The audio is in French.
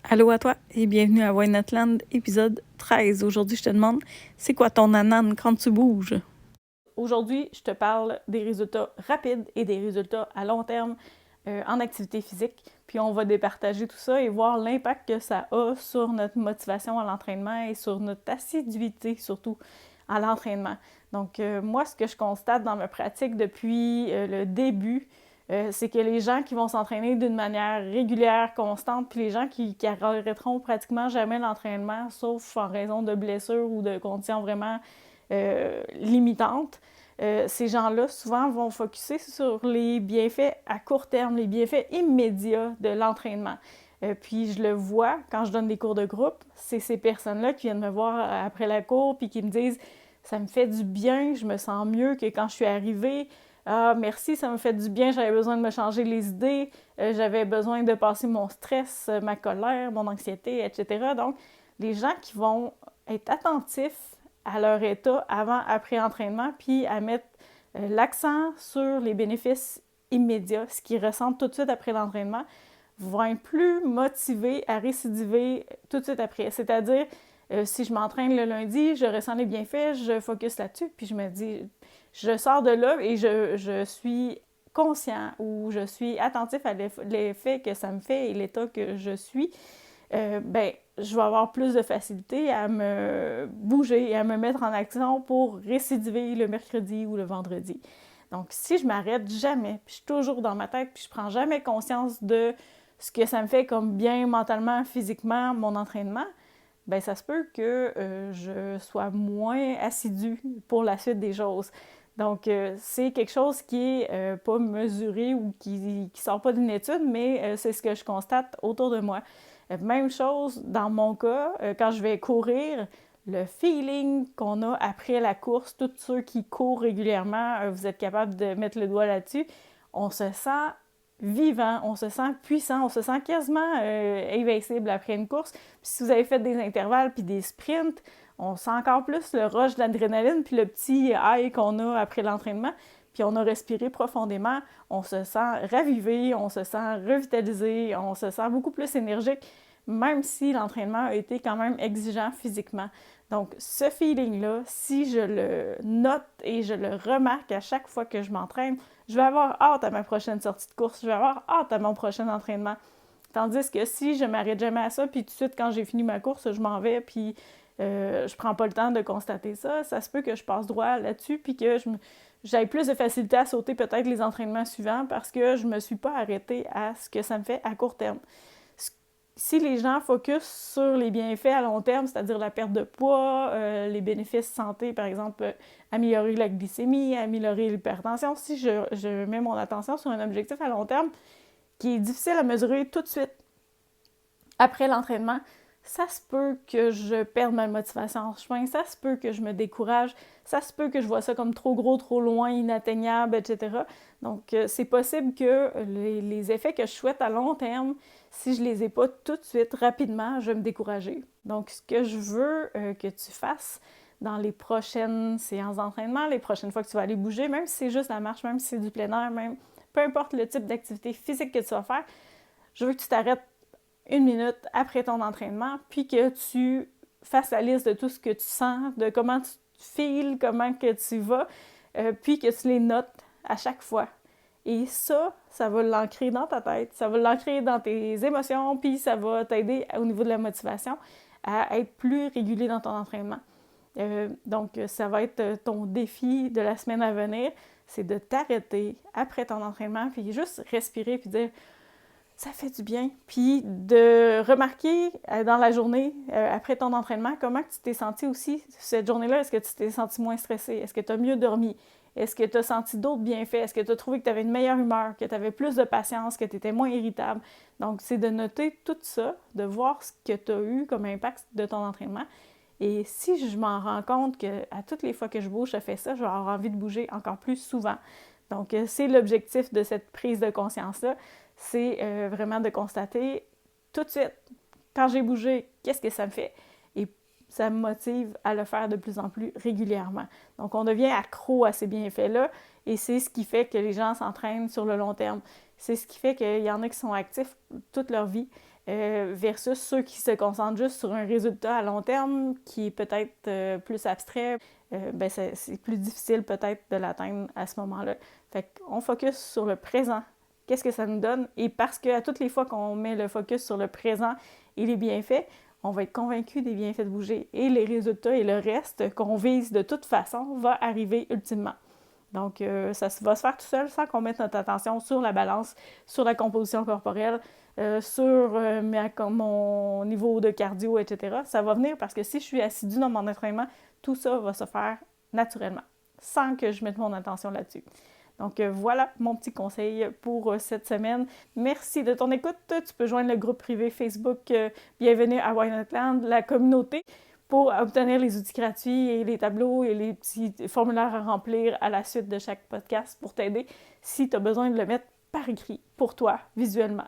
Allô à toi et bienvenue à Why Not Land, épisode 13. Aujourd'hui, je te demande, c'est quoi ton anane quand tu bouges? Aujourd'hui, je te parle des résultats rapides et des résultats à long terme en activité physique. Puis on va départager tout ça et voir l'impact que ça a sur notre motivation à l'entraînement et sur notre assiduité surtout à l'entraînement. Donc moi, ce que je constate dans ma pratique depuis le début, c'est que les gens qui vont s'entraîner d'une manière régulière, constante, puis les gens qui arrêteront pratiquement jamais l'entraînement, sauf en raison de blessures ou de conditions vraiment limitantes, ces gens-là, souvent, vont focusser sur les bienfaits à court terme, les bienfaits immédiats de l'entraînement. Puis je le vois quand je donne des cours de groupe, c'est ces personnes-là qui viennent me voir après la cour puis qui me disent « ça me fait du bien, je me sens mieux que quand je suis arrivée ». Ah, merci, ça me fait du bien, j'avais besoin de me changer les idées, j'avais besoin de passer mon stress, ma colère, mon anxiété, etc. Donc, les gens qui vont être attentifs à leur état avant, après entraînement, puis à mettre l'accent sur les bénéfices immédiats, ce qu'ils ressentent tout de suite après l'entraînement, vont être plus motivés à récidiver tout de suite après. C'est-à-dire, si je m'entraîne le lundi, je ressens les bienfaits, je focus là-dessus, puis je me dis, je sors de là et je suis conscient ou je suis attentif à l'effet que ça me fait et l'état que je suis, ben, je vais avoir plus de facilité à me bouger et à me mettre en action pour récidiver le mercredi ou le vendredi. Donc, si je m'arrête jamais, puis je suis toujours dans ma tête, puis je prends jamais conscience de ce que ça me fait comme bien mentalement, physiquement, mon entraînement, ben ça se peut que je sois moins assidue pour la suite des choses. Donc, c'est quelque chose qui est pas mesuré ou qui sort pas d'une étude, mais c'est ce que je constate autour de moi. Même chose dans mon cas, quand je vais courir, le feeling qu'on a après la course, tous ceux qui courent régulièrement, vous êtes capable de mettre le doigt là-dessus, on se sent vivant, on se sent puissant, on se sent quasiment invincible après une course. Puis si vous avez fait des intervalles puis des sprints, on sent encore plus le rush de l'adrénaline puis le petit high qu'on a après l'entraînement. Puis on a respiré profondément, on se sent ravivé, on se sent revitalisé, on se sent beaucoup plus énergique, même si l'entraînement a été quand même exigeant physiquement. Donc ce feeling-là, si je le note et je le remarque à chaque fois que je m'entraîne, je vais avoir hâte à ma prochaine sortie de course, je vais avoir hâte à mon prochain entraînement. Tandis que si je m'arrête jamais à ça, puis tout de suite quand j'ai fini ma course, je m'en vais, puis je prends pas le temps de constater ça, ça se peut que je passe droit là-dessus, puis que j'aille plus de facilité à sauter peut-être les entraînements suivants parce que je me suis pas arrêtée à ce que ça me fait à court terme. Si les gens focusent sur les bienfaits à long terme, c'est-à-dire la perte de poids, les bénéfices santé, par exemple, améliorer la glycémie, améliorer l'hypertension, si je mets mon attention sur un objectif à long terme qui est difficile à mesurer tout de suite après l'entraînement, ça se peut que je perde ma motivation en chemin, ça se peut que je me décourage, ça se peut que je vois ça comme trop gros, trop loin, inatteignable, etc. Donc, c'est possible que les effets que je souhaite à long terme, si je les ai pas tout de suite, rapidement, je vais me décourager. Donc, ce que je veux que tu fasses dans les prochaines séances d'entraînement, les prochaines fois que tu vas aller bouger, même si c'est juste la marche, même si c'est du plein air, même peu importe le type d'activité physique que tu vas faire, je veux que tu t'arrêtes 1 minute après ton entraînement, puis que tu fasses la liste de tout ce que tu sens, de comment tu feels, comment que tu vas, puis que tu les notes à chaque fois. Et ça va l'ancrer dans ta tête, ça va l'ancrer dans tes émotions, puis ça va t'aider au niveau de la motivation à être plus régulier dans ton entraînement. Donc, ça va être ton défi de la semaine à venir, c'est de t'arrêter après ton entraînement, puis juste respirer, puis dire ça fait du bien. Puis de remarquer dans la journée, après ton entraînement, comment tu t'es senti aussi cette journée-là. Est-ce que tu t'es senti moins stressé? Est-ce que tu as mieux dormi? Est-ce que tu as senti d'autres bienfaits? Est-ce que tu as trouvé que tu avais une meilleure humeur, que tu avais plus de patience, que tu étais moins irritable? Donc, c'est de noter tout ça, de voir ce que tu as eu comme impact de ton entraînement. Et si je m'en rends compte qu'à toutes les fois que je bouge, je fais ça, je vais avoir envie de bouger encore plus souvent. Donc, c'est l'objectif de cette prise de conscience-là. C'est vraiment de constater tout de suite, quand j'ai bougé, qu'est-ce que ça me fait? Et ça me motive à le faire de plus en plus régulièrement. Donc, on devient accro à ces bienfaits-là et c'est ce qui fait que les gens s'entraînent sur le long terme. C'est ce qui fait qu'il y en a qui sont actifs toute leur vie versus ceux qui se concentrent juste sur un résultat à long terme qui est peut-être plus abstrait, c'est plus difficile peut-être de l'atteindre à ce moment-là. Fait qu'on focus sur le présent. Qu'est-ce que ça nous donne? Et parce qu'à toutes les fois qu'on met le focus sur le présent et les bienfaits, on va être convaincu des bienfaits de bouger. Et les résultats et le reste qu'on vise de toute façon va arriver ultimement. Donc, ça va se faire tout seul sans qu'on mette notre attention sur la balance, sur la composition corporelle, sur mon niveau de cardio, etc. Ça va venir parce que si je suis assidue dans mon entraînement, tout ça va se faire naturellement, sans que je mette mon attention là-dessus. Donc voilà mon petit conseil pour cette semaine. Merci de ton écoute. Tu peux joindre le groupe privé Facebook Bienvenue à Why Not Land, la communauté, pour obtenir les outils gratuits et les tableaux et les petits formulaires à remplir à la suite de chaque podcast pour t'aider si tu as besoin de le mettre par écrit pour toi, visuellement.